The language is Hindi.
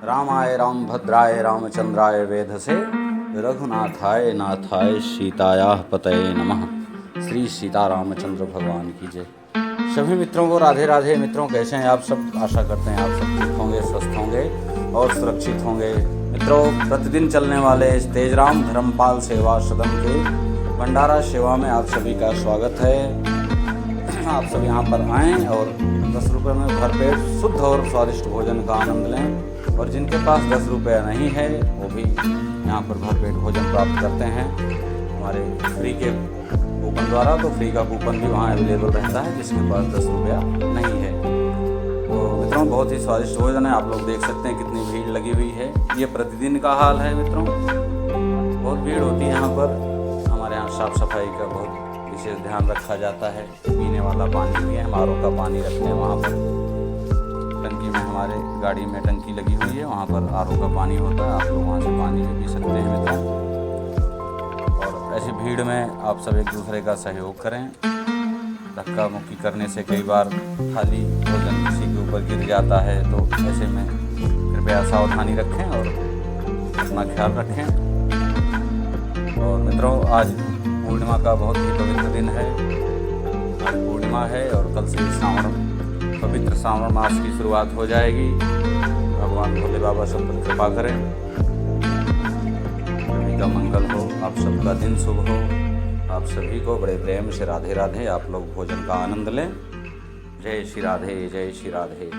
रामाय रामभद्राय रामचंद्राय वेधसे रघुनाथाय नाथाय सीतायाः पतये नमः। श्री सीता रामचंद्र भगवान की जय। सभी मित्रों को राधे राधे। मित्रों, कैसे हैं आप सब? आशा करते हैं आप सब ठीक होंगे, स्वस्थ होंगे और सुरक्षित होंगे। मित्रों, प्रतिदिन चलने वाले इस तेजराम धर्मपाल सेवा सदन के भंडारा सेवा में आप सभी का स्वागत है। आप सब यहाँ पर आएँ और 10 रुपये में भरपेट शुद्ध और स्वादिष्ट भोजन का आनंद लें। और जिनके पास 10 रुपये नहीं है वो भी यहाँ पर भरपेट भोजन प्राप्त करते हैं हमारे फ्री के कूपन द्वारा। तो फ्री का कूपन भी वहाँ अवेलेबल रहता है जिसके पास 10 रुपया नहीं है। तो मित्रों, बहुत ही स्वादिष्ट भोजन है। आप लोग देख सकते हैं कितनी भीड़ लगी हुई है। ये प्रतिदिन का हाल है मित्रों, बहुत भीड़ होती है यहाँ पर। हमारे यहाँ साफ़ सफाई का बहुत विशेष ध्यान रखा जाता है। पीने वाला पानी भी है, RO का पानी रखते हैं वहाँ पर। टंकी में हमारे गाड़ी में टंकी लगी हुई है, वहाँ पर RO का पानी होता है। आप लोग वहाँ से पानी भी पी सकते हैं मित्रों। और ऐसी भीड़ में आप सब एक दूसरे का सहयोग करें। धक्का मुक्की करने से कई बार खाली भोजन किसी के ऊपर गिर जाता है, तो ऐसे में कृपया सावधानी रखें और अपना ख्याल रखें। और मित्रों, आज पूर्णिमा का बहुत ही पवित्र दिन है। आज पूर्णिमा है और कल से पवित्र श्रावण मास की शुरुआत हो जाएगी। भगवान भोले बाबा सब पर कृपा करें, सभी का मंगल हो, आप सबका दिन शुभ हो। आप सभी को बड़े प्रेम से राधे राधे। आप लोग भोजन का आनंद लें। जय श्री राधे, जय श्री राधे।